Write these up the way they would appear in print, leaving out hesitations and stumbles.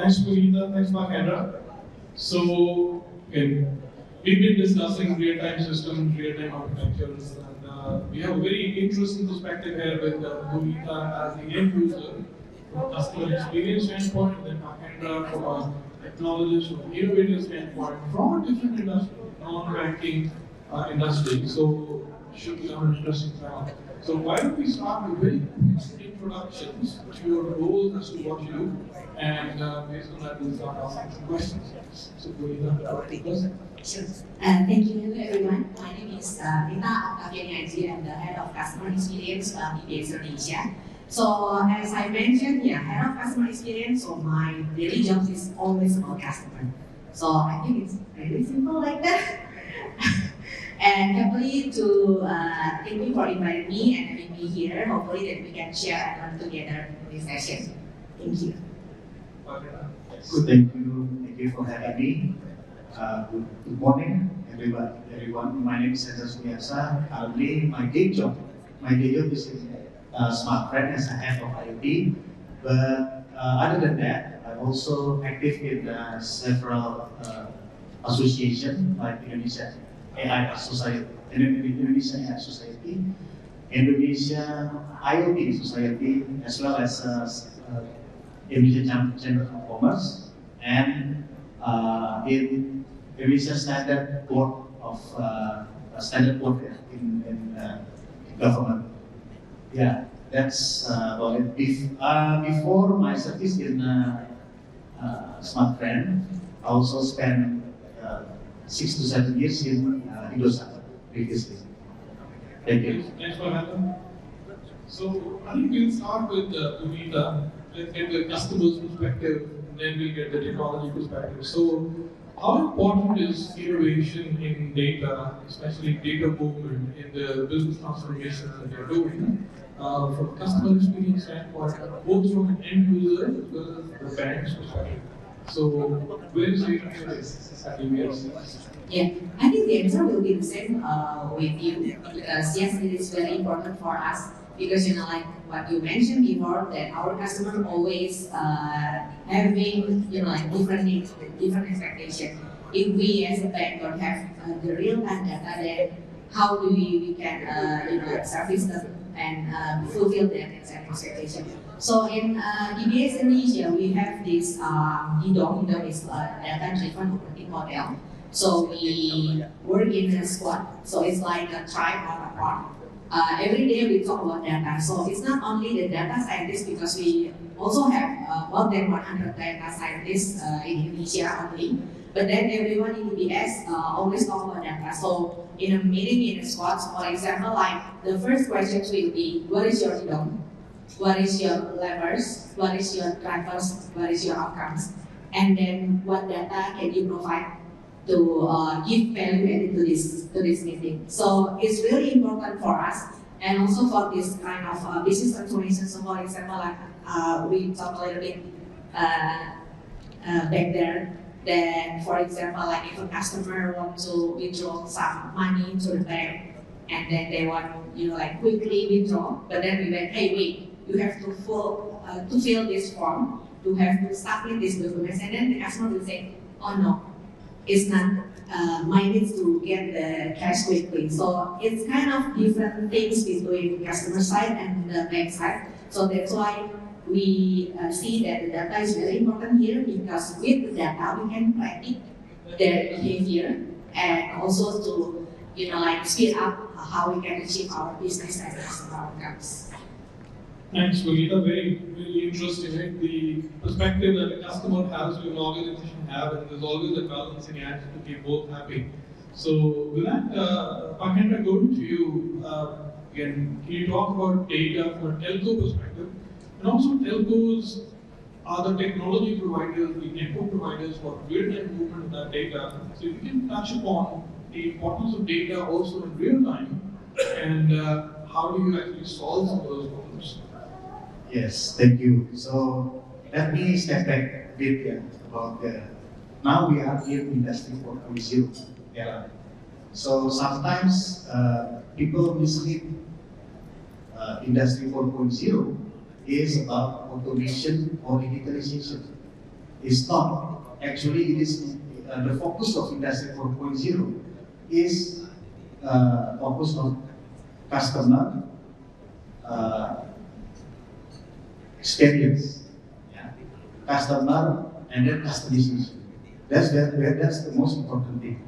Thanks, Nita. Thanks, Hendra. So, okay, we've been discussing real-time systems, real-time architectures, and we have a very interesting perspective here with Nita as the end user from a customer experience standpoint, then Hendra from a technologist, from an innovator standpoint, from a different industry, non-banking industry. So, should become an interesting panel. So why don't we start with very quick introductions to your roles as to what you do, and based on that we'll start asking some questions. So Sure. Thank you everyone. My name is Nita Aji. I'm the head of customer experience DBS Indonesia. So as I mentioned, yeah, head of customer experience. So my daily job is always about customer. So I think it's very simple like that. And happily to thank you for inviting me and having me here. Hopefully that we can share and learn together in this session. Thank you. Good, thank you for having me. Good morning, everyone. My name is Hendra Sumiarsa. Currently, my day job is in Smartfren as a head of IoT. But other than that, I'm also active in several associations like Indonesia AI Society, Indonesia AI Society, Indonesia IoT Society, as well as Indonesia Chamber of Commerce, and in Indonesia Standard Board of Standard Board in government. Yeah, that's about it. Before my service in Smartfren, I also spent 6 to 7 years in Indosat previously. Thank you. Thanks for having me. So I think we'll start with Nita. Let's get the customer's perspective, and then we'll get the technology perspective. So how important is innovation in data, especially data movement, in the business transformation that you're doing? From a customer experience standpoint, both from an end user as well as the bank's perspective. So, where is the at DBS? Yeah, I think the answer will be the same with you, because yes, it is very important for us, because like what you mentioned before, that our customer always having like different needs, different expectations. If we as a bank don't have the real-time data, then how do we can service them and fulfill their expectations? So in DBS Indonesia, we have this DDOM, is data-driven operating model. So we work in a squad, so it's like a tribe or a pod. Every day we talk about data, so it's not only the data scientists, because we also have more than 100 data scientists in Indonesia only. But then everyone in DBS always talk about data. So in a meeting in a squad, for example, like the first questions will be, what is your DDOM? What is your levers? What is your drivers? What is your outcomes? And then what data can you provide to give value added to this meeting? So it's really important for us, and also for this kind of business transformation. So for example, like we talked a little bit back there. Then, for example, like if a customer wants to withdraw some money to the bank, and then they want like quickly withdraw, but then we went, hey, wait. You have to fill this form, you have to submit this documents, and then the customer will say, oh no, it's not my needs to get the cash quickly. So it's kind of different things between the customer side and the bank side. So that's why we see that the data is very important here, because with the data we can predict their behavior, and also to like speed up how we can achieve our business and customer outcomes. Thanks, Nita. Very, very interesting. Right? The perspective that the customer has, the organization have, and there's always a balancing act to keep both happy. So, with that, Hendra, going to you again. Can you talk about data from a telco perspective, and also telcos are the technology providers, the network providers for real-time movement of that data. So, if you can touch upon the importance of data also in real time, and how do you actually solve some of those problems? Yes, thank you. So let me step back a bit about now we are in Industry 4.0 era. So sometimes people mislead Industry 4.0 is about automation or digitalization. is not. Actually, it is the focus of Industry 4.0 is focus on customer experience, yeah. Customer and then customization. That's the most important thing.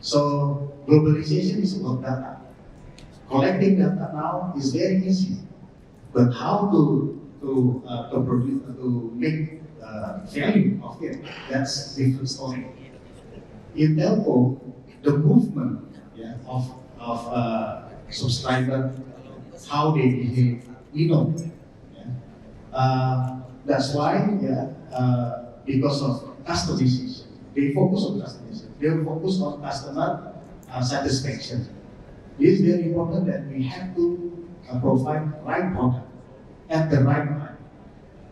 So globalization is about data. Collecting data now is very easy, but how to produce to make value of it, that's a different story. In telco, the movement, yeah, of subscriber, how they behave, we know. Yeah. That's why, yeah, because of customization, they focus on customization. They focus on customer satisfaction. It is very important that we have to provide right product at the right time.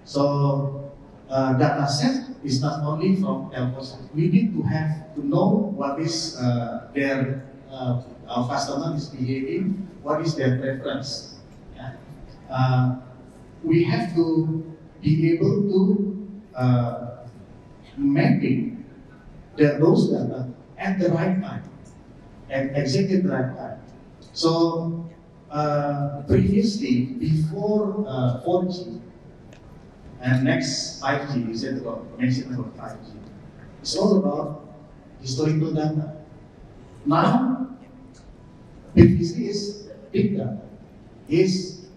So data set is not only from telcos. We need to have to know what is our customer is behaving, what is their preference. Yeah. We have to be able to mapping those data at the right time, at exactly the right time. So previously, before 4G and next 5G, you said mentioned about 5G. It's all about historical data. Now, previously is big data, is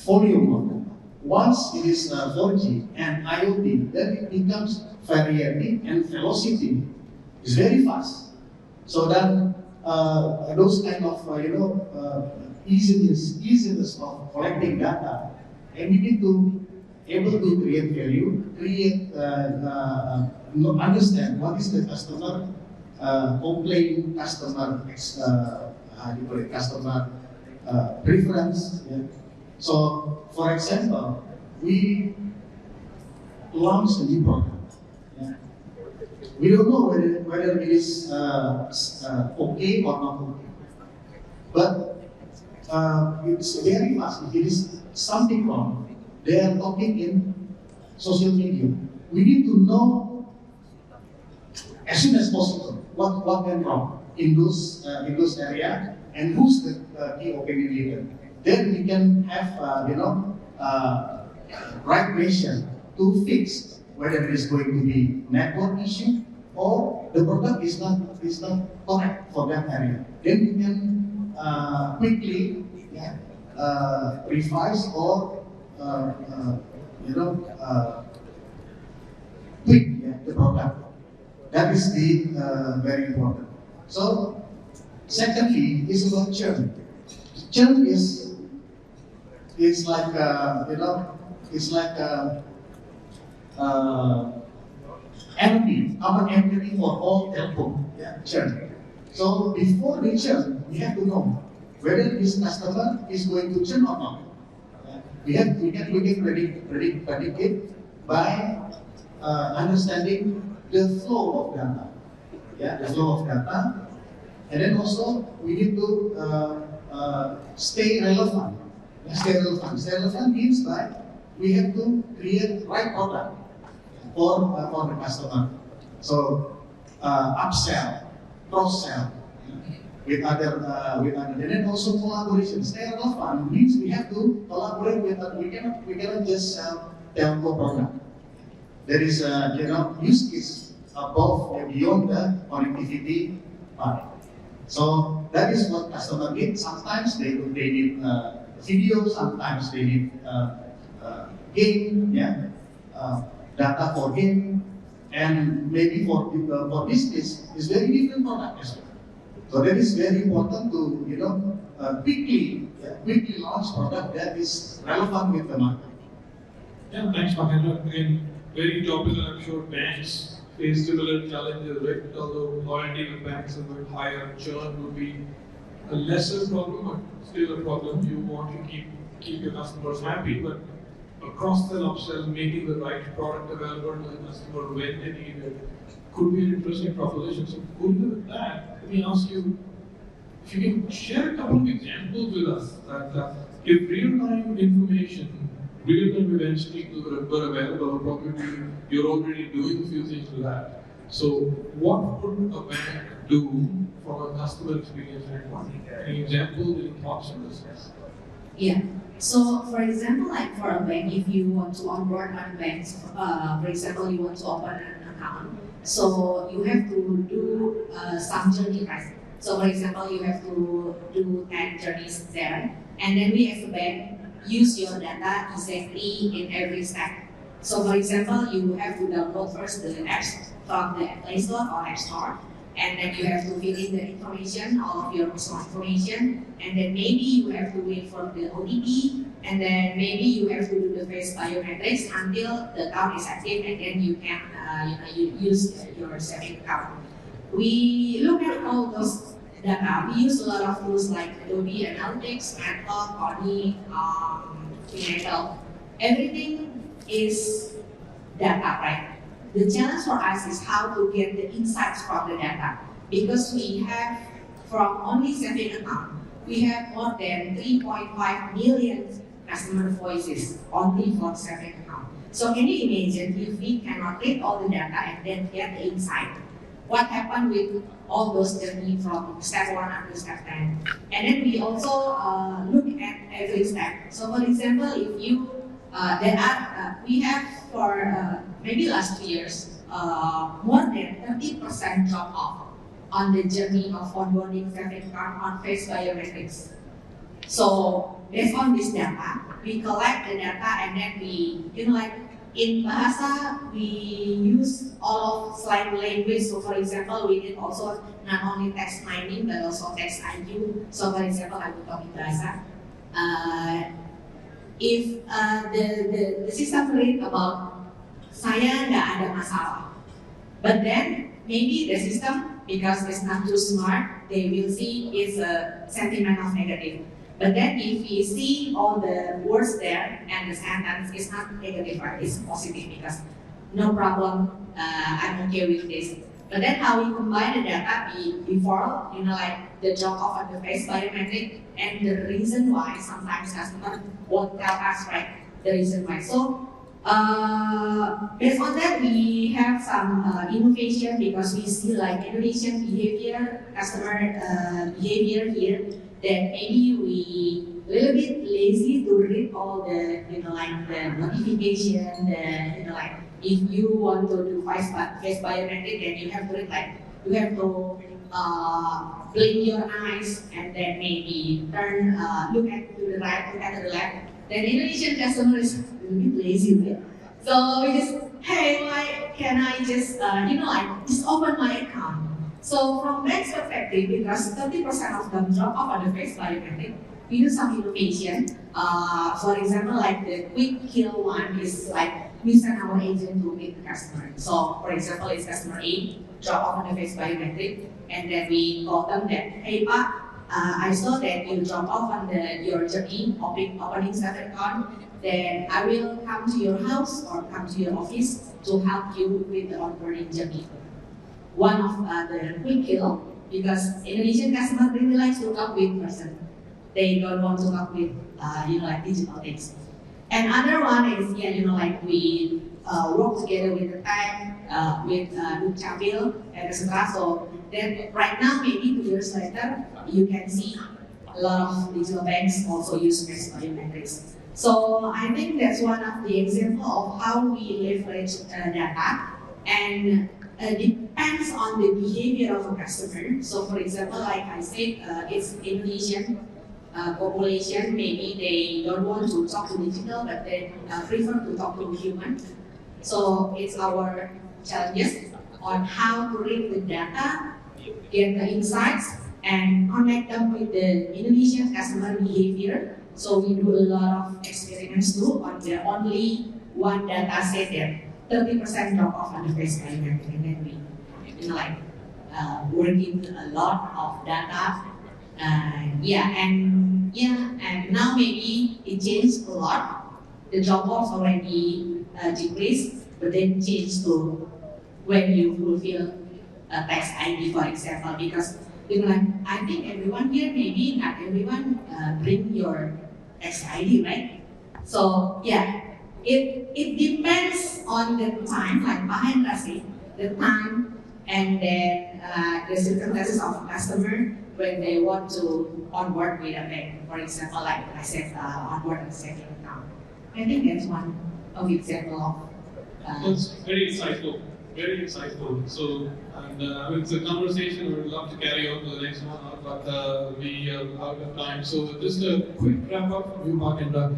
volume of data. Once it is 4G and IoT, then it becomes variety and velocity. It's very fast. So then those kind of easiness of collecting data, and we need to able to create value, understand what is the customer complaint, customer customer preference. Yeah. So, for example, we launched a new product. Yeah. We don't know whether it is okay or not okay, but it's very fast. If it is something wrong, they are talking in social media. We need to know as soon as possible what went wrong in those area and who's the key opinion leader. Then we can have right question to fix whether it is going to be network issue or the product is not correct for that area. Then we can quickly revise or tweak the product. That is the very important. So, secondly, is about churn. Churn is like it's like enemy, common enemy for all telco. Yeah, churn. So before the churn, we have to know whether this customer is going to churn or not. We can predict it by understanding the flow of data. Yeah, the flow of data, and then also we need to stay relevant. Stay relevant. Stay relevant means that we have to create right product for the customer. So upsell, cross sell with other, and then also collaboration. Stay relevant means we have to collaborate with. We cannot just sell telco product. There is use case above and beyond the connectivity part. So that is what customer need. Sometimes they need video. Sometimes they need game. Yeah. Data for game, and maybe for business is very different product as well. So that is very important to quickly launch product that is relevant with the market. Yeah, thanks, Hendra. Again, very topical. I'm sure banks face similar challenges, right? Although loyalty with banks is a bit higher, churn would be a lesser problem, but still a problem. You want to keep your customers happy, but cross-sell, upsell, making the right product available to the customer when they need it could be an interesting proposition. So, with that, let me ask you if you can share a couple of examples with us that give real-time information real-time eventually were available, probably you're already doing a few things with that. So what would a bank do from a customer experience standpoint? Any examples, any thoughts on this? Yeah. So, for example, like for a bank, if you want to onboard on banks, for example, you want to open an account, so you have to do some journey, right? So, for example, you have to do 10 journeys there, and then we as a bank use your data exactly in every step. So, for example, you have to download first the apps from the Play Store or App Store, and then you have to fill in the information, all of your personal information, and then maybe you have to wait for the OTP, and then maybe you have to do the face biometrics until the account is active, and then you can you use your saving account. We look at all those data. We use a lot of tools like Adobe Analytics, Matplotlib, Oni, Financial. Everything is data, right? The challenge for us is how to get the insights from the data, because we have, from only saving account, we have more than 3.5 million customer voices only for saving account. So can you imagine if we cannot read all the data and then get the insight? What happened with all those journey from step 1 up to step 10? And then we also look at every step. So for example, if you we have for maybe last 2 years, more than 30% drop off on the journey of onboarding saving account on face biometrics. So based on this data, we collect the data and then we, in Bahasa, we use all of slide language. So for example, we did also not only text mining but also text IQ. So for example, I will talk in Bahasa. If the system read about saya nggak ada masalah, but then maybe the system, because it's not too smart, they will see it's a sentiment of negative. But then if we see all the words there and the sentence is not negative, right? It's positive because no problem, I'm okay with this. But then how we combine the data before, the drop off on the face biometric, and the reason why sometimes customers won't tell us, right, the reason why. So based on that, we have some innovation, because we see like Indonesian behavior, customer behavior here, that maybe we a little bit lazy to read all the, the notification, if you want to do face biometric, then you have to read, you have to blink your eyes and then maybe turn, look at to the right, look at the left. Then Indonesian customer is a little bit lazy, right? So we just, hey, why can I just, just open my account? So from that perspective, because 30% of them drop off on the face biometric, we do some innovation. For example, like the quick kill one is like we send our agent to meet the customer. So for example, it's customer A, drop off on the face biometric, and then we call them that, hey Pak, I saw that you drop off on your journey opening saving account, then I will come to your house or come to your office to help you with the onboarding journey. One of the quick kill, because Indonesian customer really likes to talk with person. They don't want to talk with digital things. And other one is we work together with the bank, with Dukcapil, and etc. So then right now, maybe 2 years later, you can see a lot of digital banks also use face biometrics. So I think that's one of the example of how we leverage data, and depends on the behavior of a customer. So for example, like I said, it's Indonesian population, maybe they don't want to talk to digital, but they prefer to talk to human. So it's our challenges on how to read the data, get the insights, and connect them with the Indonesian customer behavior. So we do a lot of experiments too on the only one data set there. 30% drop off on the face biometric, and then we working a lot of data. And now maybe it changed a lot. The drop offs already decreased, but then changed to when you fulfill a tax ID, for example, because I think everyone here, maybe not everyone bring your tax ID, right? So yeah, it depends on the time, like Pak Hendra said, the time and then the circumstances of customer when they want to onboard with a bank. For example, like I said, onboard a saving account. I think that's one of example of. That's very insightful. Very insightful. So, and it's a conversation we'd love to carry on to the next one, but we are out of time. So, just a quick wrap up from you, Mark Hendra.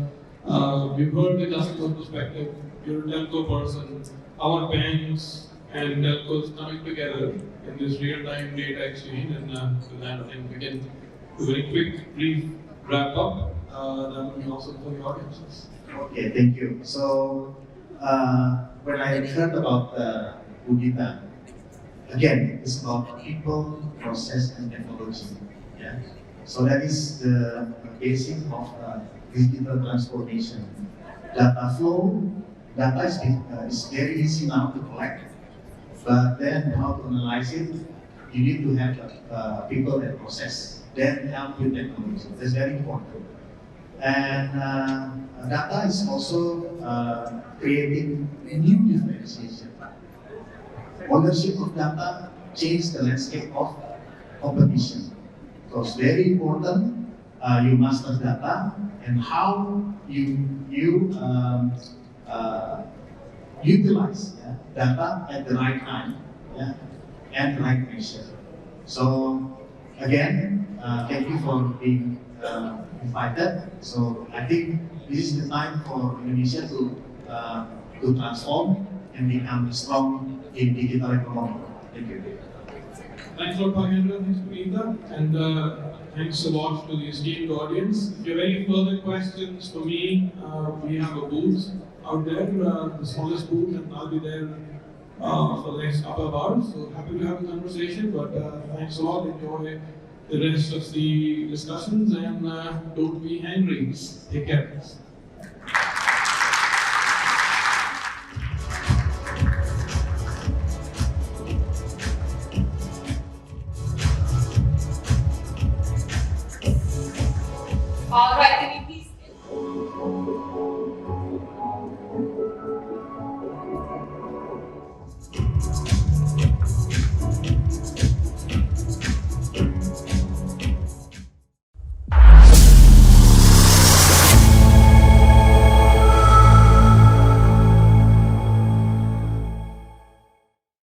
We've heard the customer perspective. You're a telco person. Our banks and telcos coming together in this real-time data exchange, and with that, I think we can do a very quick, brief wrap up. That would be awesome for the audiences. Okay, thank you. So, when I heard about Nita, again, it's about people, process, and technology. Yeah. So that is the basic of digital transformation. Data flow, data is very easy now to collect, but then how to analyze it, you need to have people and process, then help with technology. That's very important. And data is also creating a new differentiation. Ownership of data changes the landscape of competition. So it's very important you master data and how you utilize data at the right time and right measure. So again, thank you for being invited. So I think this is the time for Indonesia to transform and become strong in digital economy. Thank you. Thanks a lot, Pak Hendra. Thanks, Nita. And thanks a lot to the esteemed audience. If you have any further questions for me, we have a booth out there, the smallest booth, and I'll be there for the next couple of hours. So happy to have a conversation, but thanks a lot. Enjoy the rest of the discussions and don't be hungry. Take care. All right.